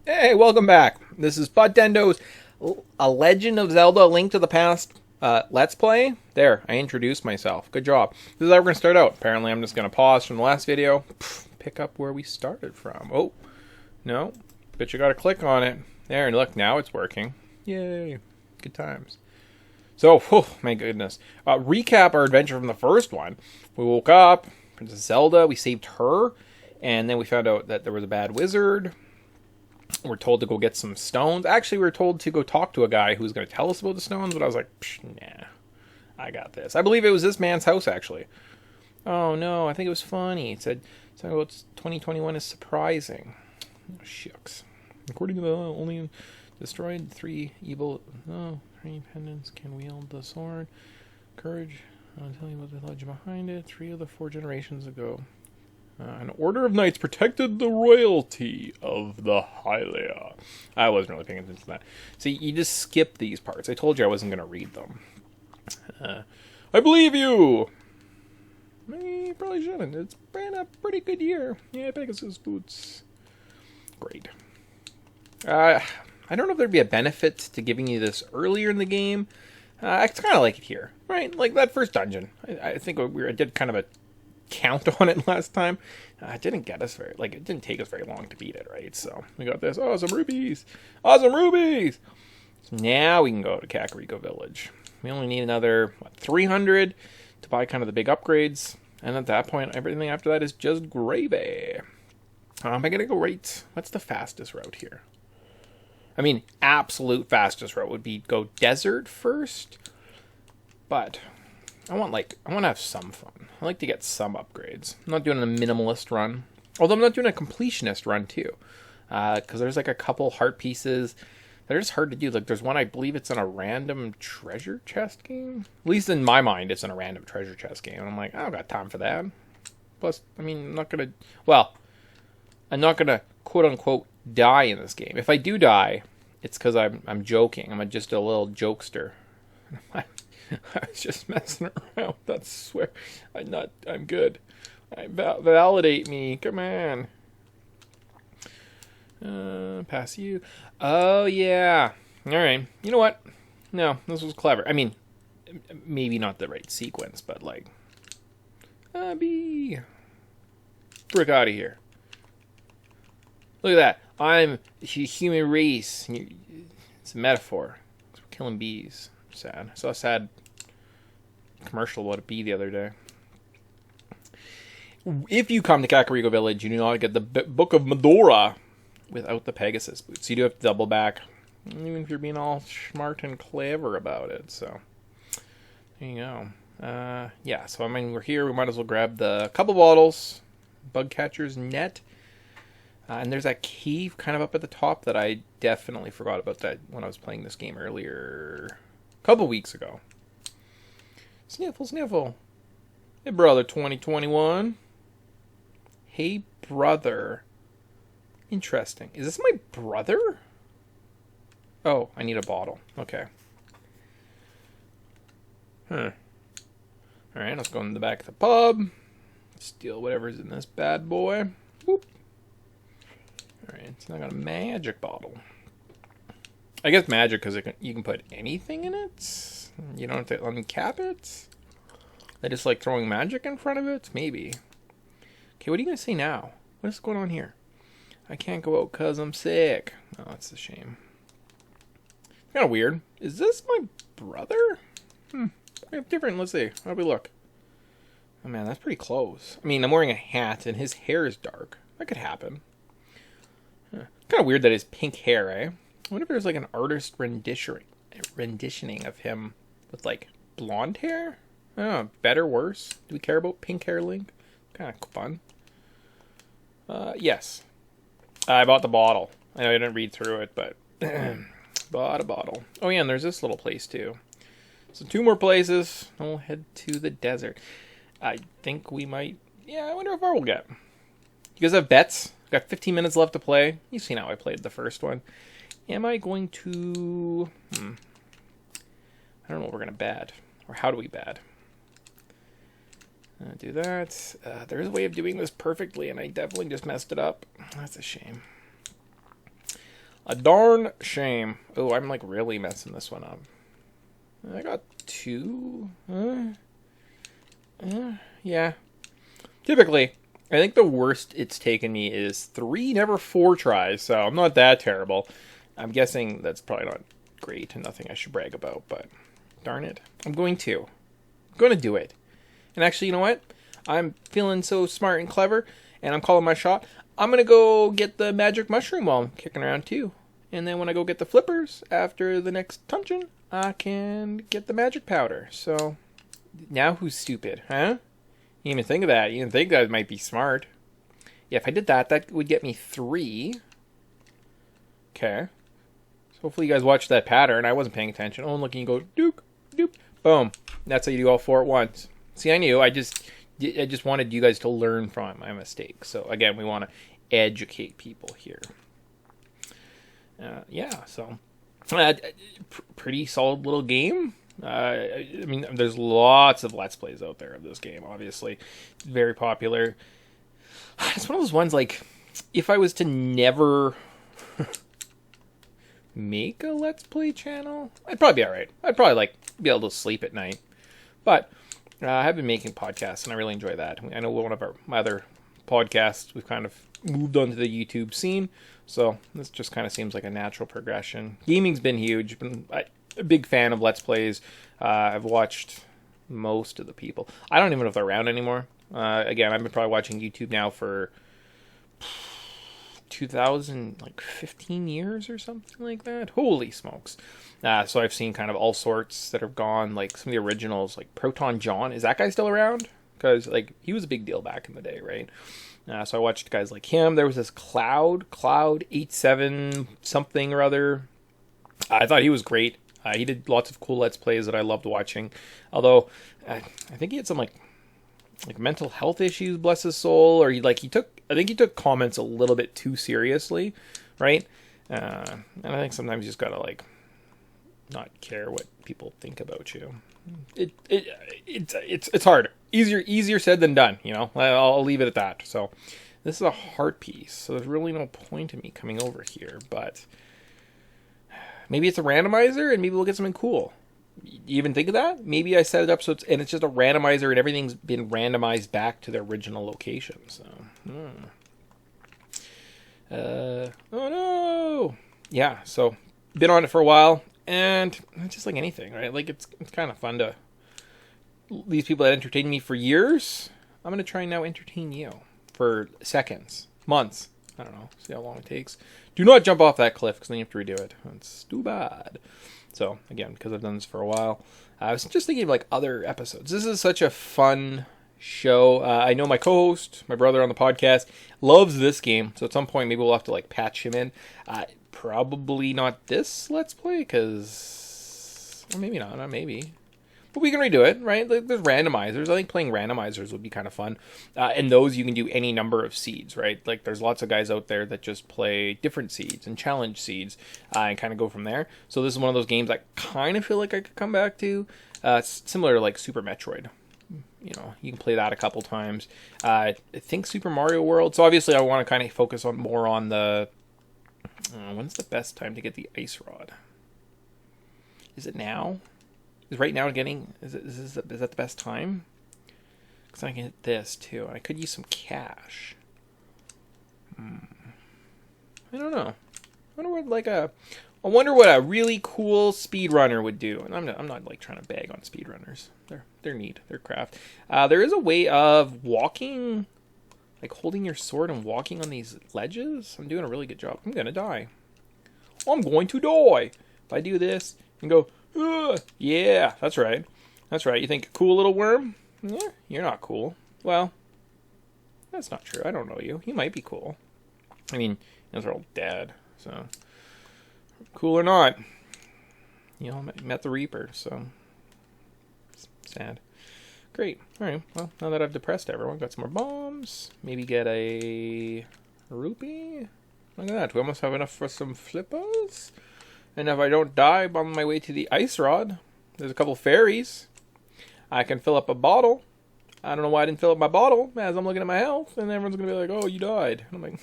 Hey, welcome back. This is Podtendo's A Legend of Zelda: Link to the Past Let's Play. There, I introduced myself. Good job. This is how we're going to start out. Apparently, I'm just going to pause from the last video, pick up where we started from. Oh, no, but you got to click on it. There, and look, now it's working. Yay, good times. So, my goodness. Recap our adventure from the first one. We woke up, Princess Zelda, we saved her, and then we found out that there was a bad wizard. We're told to go get some stones. Actually, we were told to go talk to a guy who's going to tell us about the stones, but I was like, nah, I got this. I believe it was this man's house, actually. Oh, no, I think it was funny. It said, something about 2021 is surprising. Oh, shucks. According to the only destroyed three pendants can wield the sword. Courage. I'll tell you what the legend behind it. 3 of the 4 generations ago. An order of knights protected the royalty of the Hylia. I wasn't really paying attention to that. See, you just skip these parts. I told you I wasn't going to read them. I believe you! You probably shouldn't. It's been a pretty good year. Yeah, Pegasus Boots. Great. I don't know if there'd be a benefit to giving you this earlier in the game. I kind of like it here, right? Like that first dungeon. I think I did kind of a count on it last time. It didn't get us it didn't take us very long to beat it, right? So we got this. Awesome rubies! Awesome rubies! So now we can go to Kakariko Village. We only need another 300 to buy kind of the big upgrades, and at that point, everything after that is just gravy. Am I gonna go right? What's the fastest route here? I mean, absolute fastest route would be go desert first, but I want to have some fun. I like to get some upgrades. I'm not doing a minimalist run. Although I'm not doing a completionist run too. Because there's like a couple heart pieces that are just hard to do. Like there's one, I believe it's in a random treasure chest game. At least in my mind, it's in a random treasure chest game. And I'm like, I don't got time for that. Plus, I mean, I'm not going to quote unquote die in this game. If I do die, it's because I'm joking. I'm just a little jokester. I was just messing around. I swear. I'm good. Validate me. Come on. Pass you. Oh, yeah. Alright. You know what? No, this was clever. I mean, maybe not the right sequence, but like... Frick out of here. Look at that. I'm a human race. It's a metaphor. We're killing bees. Sad. I saw a sad commercial about a bee the other day. If you come to Kakariko Village, you do not get the Book of Medora without the Pegasus Boots. You do have to double back, even if you're being all smart and clever about it. So, there you go. Yeah, so I mean, we're here. We might as well grab the couple bottles, bug catcher's net. And there's that cave kind of up at the top that I definitely forgot about that when I was playing this game earlier. Couple weeks ago. Sniffle, sniffle. Hey, brother, 2021. Hey, brother. Interesting. Is this my brother? Oh, I need a bottle. Okay. Alright, let's go in the back of the pub. Steal whatever's in this bad boy. Whoop. Alright, so I got a magic bottle. I guess magic because you can put anything in it. You don't have to uncap it. They just like throwing magic in front of it? Maybe. Okay, what are you going to say now? What is going on here? I can't go out because I'm sick. Oh, that's a shame. Kind of weird. Is this my brother? We have different. Let's see. How do we look? Oh man, that's pretty close. I mean, I'm wearing a hat and his hair is dark. That could happen. Kind of weird that his pink hair, eh? I wonder if there's like an artist renditioning of him with like blonde hair? I don't know, better, worse? Do we care about pink hair, Link? Kind of fun. Yes. I bought the bottle. I know I didn't read through it, but bought a bottle. Oh yeah, and there's this little place too. So 2 more places, and we'll head to the desert. I think we might... Yeah, I wonder how far we'll get. You guys have bets? Got 15 minutes left to play. You've seen how I played the first one. Am I going to... I don't know what we're going to bet. Or how do we bet? Do that. There's a way of doing this perfectly, and I definitely just messed it up. That's a shame. A darn shame. Oh, I'm like really messing this one up. I got 2. Yeah. Typically, I think the worst it's taken me is 3, never 4 tries, so I'm not that terrible. I'm guessing that's probably not great and nothing I should brag about, but darn it. I'm going to do it. And actually, you know what? I'm feeling so smart and clever, and I'm calling my shot. I'm going to go get the magic mushroom while I'm kicking around too. And then when I go get the flippers after the next dungeon, I can get the magic powder. So, now who's stupid, huh? You didn't even think of that. You didn't think that might be smart. Yeah, if I did that, that would get me 3. Okay. So hopefully you guys watched that pattern. I wasn't paying attention. Oh, look, you go, dook, doop, boom. That's how you do all 4 at once. See, I knew. I just wanted you guys to learn from my mistakes. So, again, we want to educate people here. Yeah, so pretty solid little game. I mean, there's lots of Let's Plays out there of this game, obviously. It's very popular. It's one of those ones, like, if I was to never make a Let's Play channel, I'd probably be alright. I'd probably, like, be able to sleep at night. But I have been making podcasts, and I really enjoy that. I know one of my other podcasts, we've kind of moved onto the YouTube scene, so this just kind of seems like a natural progression. Gaming's been huge. Been a big fan of Let's Plays. I've watched most of the people. I don't even know if they're around anymore. Again, I've been probably watching YouTube now for 15 years or something like that. Holy smokes. So I've seen kind of all sorts that have gone, like some of the originals, like Proton John. Is that guy still around? Because, like, he was a big deal back in the day, right? So I watched guys like him. There was this Cloud 87 something or other. I thought he was great. He did lots of cool Let's Plays that I loved watching. Although, I think he had some, like mental health issues, bless his soul. Or I think he took comments a little bit too seriously, right? And I think sometimes you just gotta, like, not care what people think about you. It's hard. Easier said than done, you know. I'll leave it at that. So this is a heart piece, so there's really no point in me coming over here, but maybe it's a randomizer and maybe we'll get something cool. You even think of that? Maybe I set it up so it's just a randomizer and everything's been randomized back to their original location. So oh no. Yeah, so been on it for a while. And it's just like anything, right? Like, it's kind of fun to... These people that entertained me for years, I'm going to try and now entertain you for seconds, months. I don't know. See how long it takes. Do not jump off that cliff, because then you have to redo it. It's too bad. So, again, because I've done this for a while, I was just thinking of, like, other episodes. This is such a fun show. I know my co-host, my brother on the podcast, loves this game. So at some point, maybe we'll have to, like, patch him in. Probably not this Let's Play, because... Or maybe not, maybe. But we can redo it, right? There's randomizers. I think playing randomizers would be kind of fun. And those you can do any number of seeds, right? Like, there's lots of guys out there that just play different seeds and challenge seeds and kind of go from there. So this is one of those games I kind of feel like I could come back to. It's similar to, like, Super Metroid. You know, you can play that a couple times. I think Super Mario World. So obviously I want to kind of focus more on the... when's the best time to get the ice rod? Is it now? Is right now getting... Is that the best time? Because I can hit this too. And I could use some cash. I don't know. I wonder what a really cool speedrunner would do. And I'm not like trying to bag on speedrunners. They're neat. They're craft. There is a way of walking... Like holding your sword and walking on these ledges? I'm doing a really good job. I'm gonna die. I'm going to die. If I do this and go, ugh, yeah, that's right. That's right. You think, cool little worm? Yeah, you're not cool. Well, that's not true. I don't know you. You might be cool. I mean, those are all dead. So, cool or not, you know, I met the Reaper, so sad. Great. Alright, well, now that I've depressed everyone, got some more bombs. Maybe get a rupee. Look at that. We almost have enough for some flippers. And if I don't die on my way to the ice rod, there's a couple fairies. I can fill up a bottle. I don't know why I didn't fill up my bottle as I'm looking at my health. And everyone's going to be like, oh, you died. And I'm like,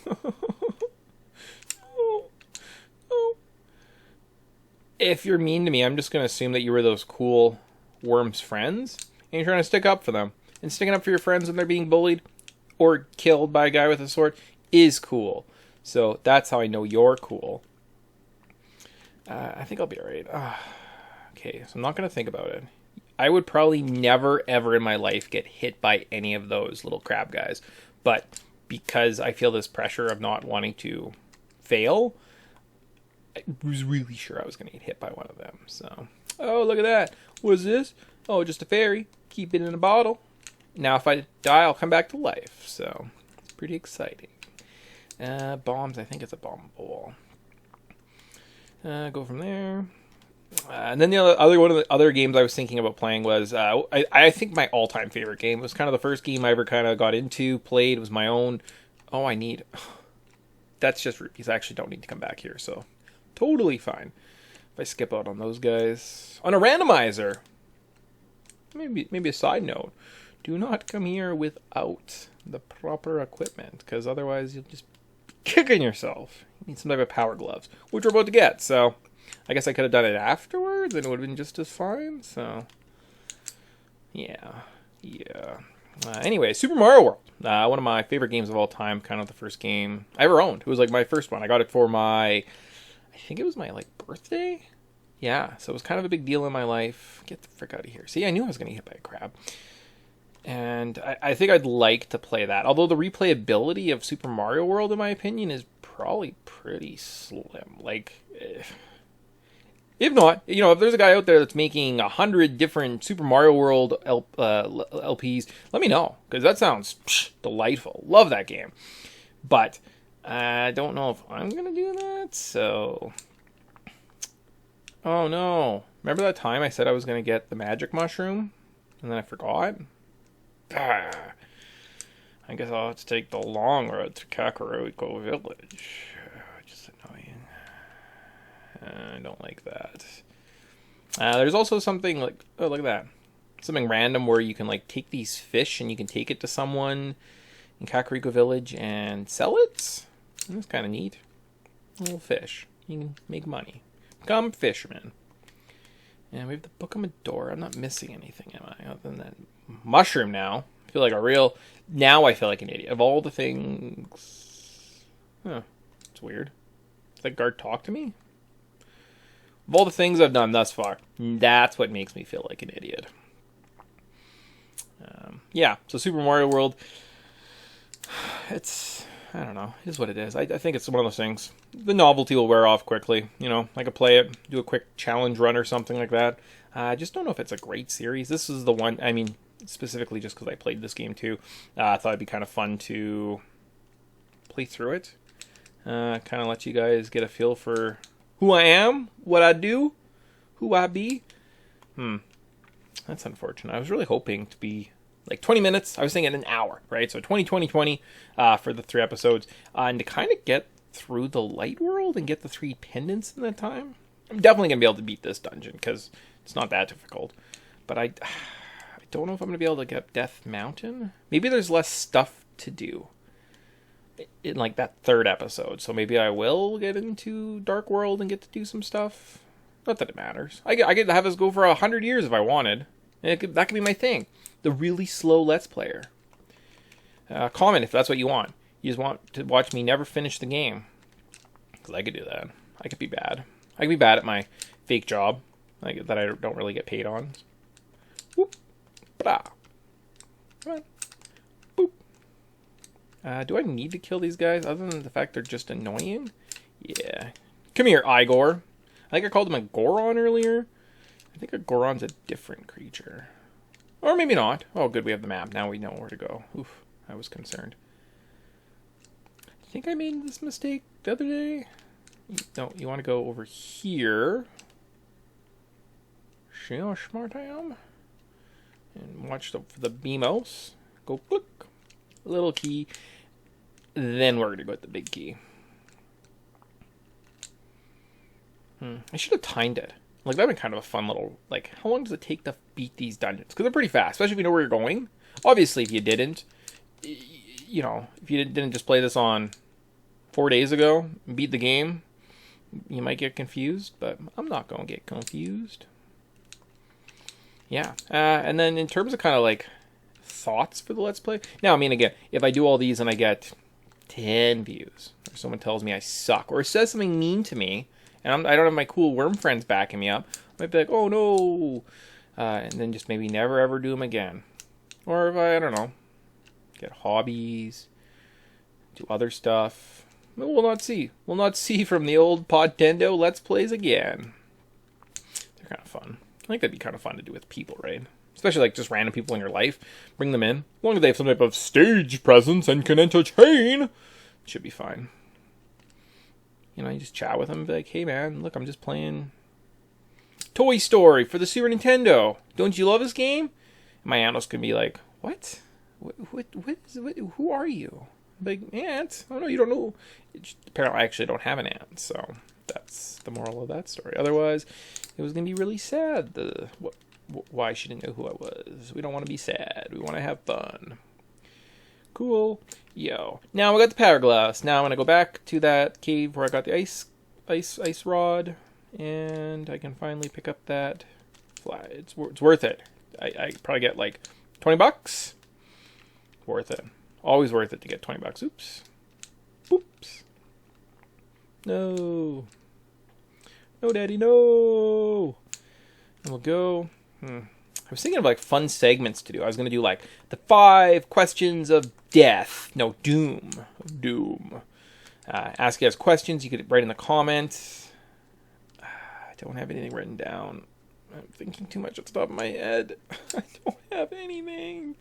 oh, if you're mean to me, I'm just going to assume that you were those cool worms' friends, and you're trying to stick up for them. And sticking up for your friends when they're being bullied or killed by a guy with a sword is cool. So that's how I know you're cool. I think I'll be alright. Okay, so I'm not going to think about it. I would probably never, ever in my life get hit by any of those little crab guys. But because I feel this pressure of not wanting to fail, I was really sure I was going to get hit by one of them. So, oh, look at that. What is this? Oh, just a fairy. Keep it in a bottle. Now, if I die, I'll come back to life. So, it's pretty exciting. Bombs. I think it's a bomb bowl. Go from there. And then the other one of the other games I was thinking about playing was, I think my all-time favorite game. It was kind of the first game I ever kind of got into, played. It was my own. Oh, that's just rupees. I actually don't need to come back here, so totally fine. If I skip out on those guys. On a randomizer. Maybe a side note. Do not come here without the proper equipment, because otherwise you'll just be kicking yourself. You need some type of power gloves, which we're about to get, so I guess I could have done it afterwards, and it would have been just as fine, so yeah. Anyway, Super Mario World. One of my favorite games of all time, kind of the first game I ever owned. It was like my first one. I got it for I think it was my birthday? Yeah, so it was kind of a big deal in my life. Get the frick out of here. See, I knew I was going to get hit by a crab. And I think I'd like to play that. Although the replayability of Super Mario World, in my opinion, is probably pretty slim. If not, if there's a guy out there that's making 100 different Super Mario World LPs, let me know. Because that sounds delightful. Love that game. But I don't know if I'm going to do that, so... Oh no. Remember that time I said I was going to get the magic mushroom? And then I forgot? I guess I'll have to take the long road to Kakariko Village. Just annoying. I don't like that. There's also something oh, look at that. Something random where you can take these fish and you can take it to someone in Kakariko Village and sell it. That's kind of neat. A little fish. You can make money. Become fisherman. And we have the Book of Medora. I'm not missing anything, am I? Other than that mushroom now. I feel like an idiot. Of all the things... It's weird. Does that guard talk to me? Of all the things I've done thus far, that's what makes me feel like an idiot. So Super Mario World, I don't know, it is what it is. I think it's one of those things. The novelty will wear off quickly. I could play it, do a quick challenge run or something like that. I just don't know if it's a great series. This is the one, specifically just because I played this game too. I thought it'd be kind of fun to play through it. Kind of let you guys get a feel for who I am, what I do, who I be. That's unfortunate. I was really hoping to be 20 minutes. I was thinking an hour, right? So 20 for the 3 episodes. And to kind of get through the light world and get the 3 pendants in that time. I'm definitely going to be able to beat this dungeon because it's not that difficult. But I don't know if I'm going to be able to get up Death Mountain. Maybe there's less stuff to do in that 3rd episode. So maybe I will get into Dark World and get to do some stuff. Not that it matters. I could have us go for 100 years if I wanted. And that could be my thing. The really slow Let's Player. Comment if that's what you want. You just want to watch me never finish the game. Because I could do that. I could be bad. I could be bad at my fake job. That I don't really get paid on. Whoop. Blah. Come on. Boop. Do I need to kill these guys other than the fact they're just annoying? Yeah. Come here, Igor. I think I called him a Goron earlier. I think a Goron's a different creature. Or maybe not. Oh, good, we have the map. Now we know where to go. Oof, I was concerned. I think I made this mistake the other day. No, you want to go over here. See how smart I am? And watch for the BMOS. Go click. Little key. Then we're going to go with the big key. I should have timed it. That'd been kind of a fun little, how long does it take to beat these dungeons? Because they're pretty fast, especially if you know where you're going. Obviously, if you didn't, if you didn't just play this on 4 days ago and beat the game, You might get confused, but I'm not going to get confused. Yeah. And then in terms of kind of like thoughts for the Let's Play. Now, I mean, again, if I do all these and I get 10 views, or someone tells me I suck, or says something mean to me, and I don't have my cool worm friends backing me up, I might be like, oh no, and then just maybe never ever do them again. Or if I don't know, get hobbies, do other stuff, we'll not see. We'll not see from the old Podtendo Let's Plays again. They're kind of fun. I think that'd be kind of fun to do with people, right? Especially like just random people in your life. Bring them in. As long as they have some type of stage presence and can entertain, it should be fine. You know, you just chat with them and be like, hey man, look, I'm just playing Toy Story for the Super Nintendo. Don't you love this game? And my aunt was going to be like, what? Who are you? I'm like, aunt? Oh no, you don't know. Apparently I actually don't have an aunt, so that's the moral of that story. Otherwise, it was going to be really sad. Why she didn't know who I was. We don't want to be sad. We want to have fun. Cool. Yo. Now we got the power glass. Now I'm going to go back to that cave where I got the ice rod. And I can finally pick up that fly. It's worth it. I probably get like $20. Worth it. Always worth it to get $20. Oops. Oops. No. No, Daddy, no. And we'll go. I was thinking of like fun segments to do. I was going to do like the 5 questions of death. No, doom. Doom. Ask you guys questions. You could write in the comments. I don't have anything written down. I'm thinking too much at the top of my head. I don't have anything.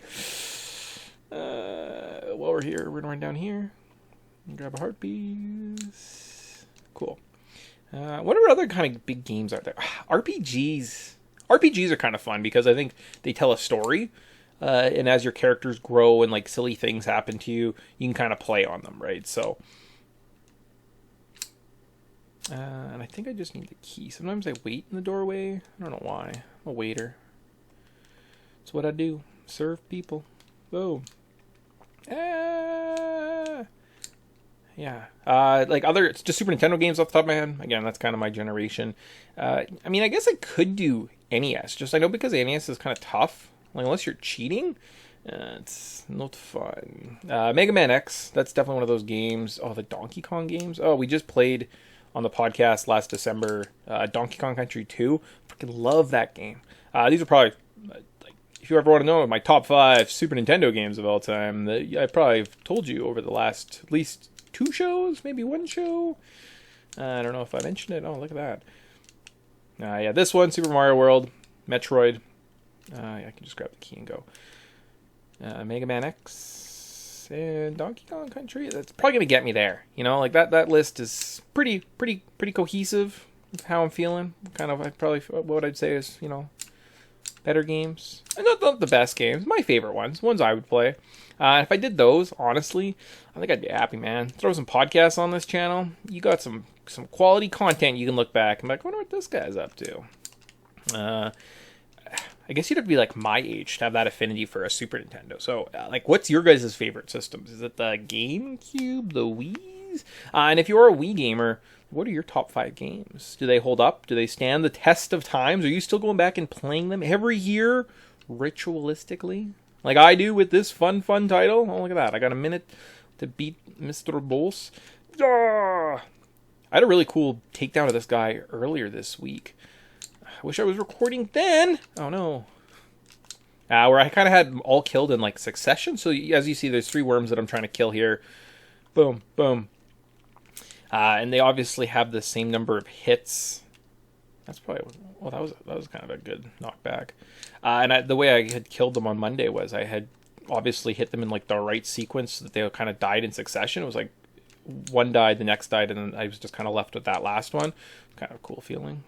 While we're here, we're going to run down here. Grab a heart piece. Cool. What other kind of big games are there? RPGs. RPGs are kind of fun because I think they tell a story. And as your characters grow and like silly things happen to you, you can kind of play on them, right? So, and I think I just need the key. Sometimes I wait in the doorway. I don't know why. I'm a waiter. It's what I do. Serve people. Boom. Yeah. Like it's just Super Nintendo games off the top of my head. Again, that's kind of my generation. I mean, I guess I could do NES. Just I know because NES is kind of tough. Like unless you're cheating, it's not fun. Mega Man X. That's definitely one of those games. Oh, the Donkey Kong games. Oh, we just played on the podcast last December. Donkey Kong Country 2. Freaking love that game. These are probably if you ever want to know my top 5 Super Nintendo games of all time. I probably told you over the last at least 2 shows, maybe 1 show. I don't know if I mentioned it. Oh, look at that. Yeah, this one, Super Mario World, Metroid. I can just grab the key and go. Mega Man X and Donkey Kong Country. That's probably gonna get me there. You know, like that list is pretty cohesive with how I'm feeling. Kind of, what I'd say is, you know, better games. And not the best games. My favorite ones I would play. If I did those, honestly, I think I'd be happy, man. Throw some podcasts on this channel. You got some quality content you can look back and be like, I wonder what this guy's up to. I guess you'd have to be like my age to have that affinity for a Super Nintendo. So, like, what's your guys' favorite systems? Is it the GameCube, the Wii's? And if you're a Wii gamer, what are your top 5 games? Do they hold up? Do they stand the test of times? Are you still going back and playing them every year ritualistically? Like I do with this fun title? Oh, look at that. I got a minute to beat Mr. Boss. I had a really cool takedown of this guy earlier this week. I wish I was recording then. Oh, no. Where I kind of had them all killed in, like, succession. So, as you see, there's 3 worms that I'm trying to kill here. Boom, boom. And they obviously have the same number of hits. That's probably... Well, that was kind of a good knockback. And the way I had killed them on Monday was I had obviously hit them in, like, the right sequence so that they kind of died in succession. It was like one died, the next died, and then I was just kind of left with that last one. Kind of a cool feeling.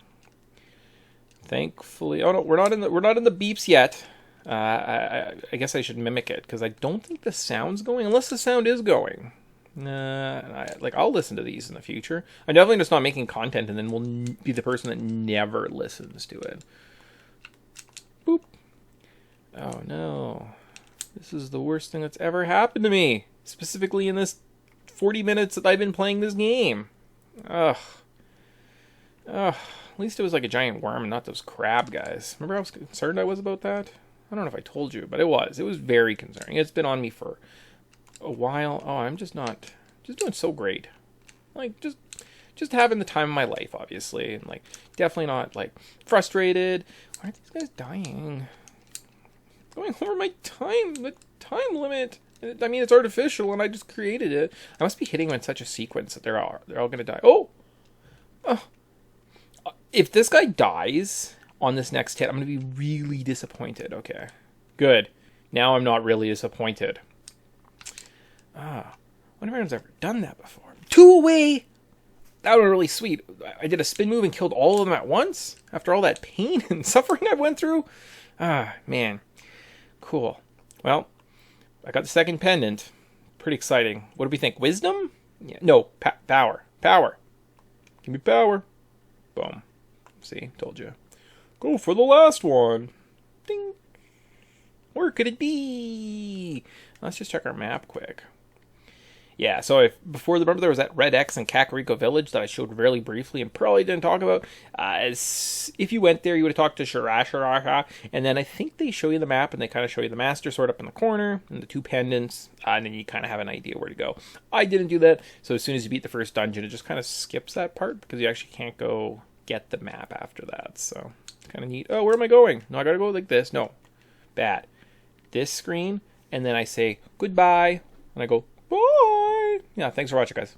Thankfully, oh no, we're not in the beeps yet. I guess I should mimic it because I don't think the sound's going unless the sound is going. I'll listen to these in the future. I'm definitely just not making content and then we'll be the person that never listens to it. Boop. Oh no, this is the worst thing that's ever happened to me. Specifically in this 40 minutes that I've been playing this game. Ugh. At least it was like a giant worm and not those crab guys. Remember how concerned I was about that? I don't know if I told you, but it was. It was very concerning. It's been on me for a while. Oh, I'm just doing so great. Like, just having the time of my life, obviously. And, like, definitely not, like, frustrated. Why aren't these guys dying? Going over my time, the time limit. I mean, it's artificial, and I just created it. I must be hitting them in such a sequence that they're all going to die. Oh! If this guy dies on this next hit, I'm going to be really disappointed. Okay. Good. Now I'm not really disappointed. I wonder if anyone's ever done that before. 2 away! That was really sweet. I did a spin move and killed all of them at once after all that pain and suffering I went through. Man. Cool. Well, I got the second pendant. Pretty exciting. What do we think? Wisdom? Yeah. No, power. Power. Give me power. Boom. See, told you. Go for the last one. Ding. Where could it be? Let's just check our map quick. Yeah, so remember there was that red X in Kakariko Village that I showed really briefly and probably didn't talk about. If you went there, you would have talked to Shirashirasha, and then I think they show you the map and they kind of show you the Master Sword up in the corner and the 2 pendants, and then you kind of have an idea where to go. I didn't do that, so as soon as you beat the first dungeon, it just kind of skips that part because you actually can't go get the map after that. So it's kind of neat. Oh, where am I going? No, I gotta go like this. No, bad. This screen, and then I say goodbye, and I go bye. Yeah, thanks for watching, guys.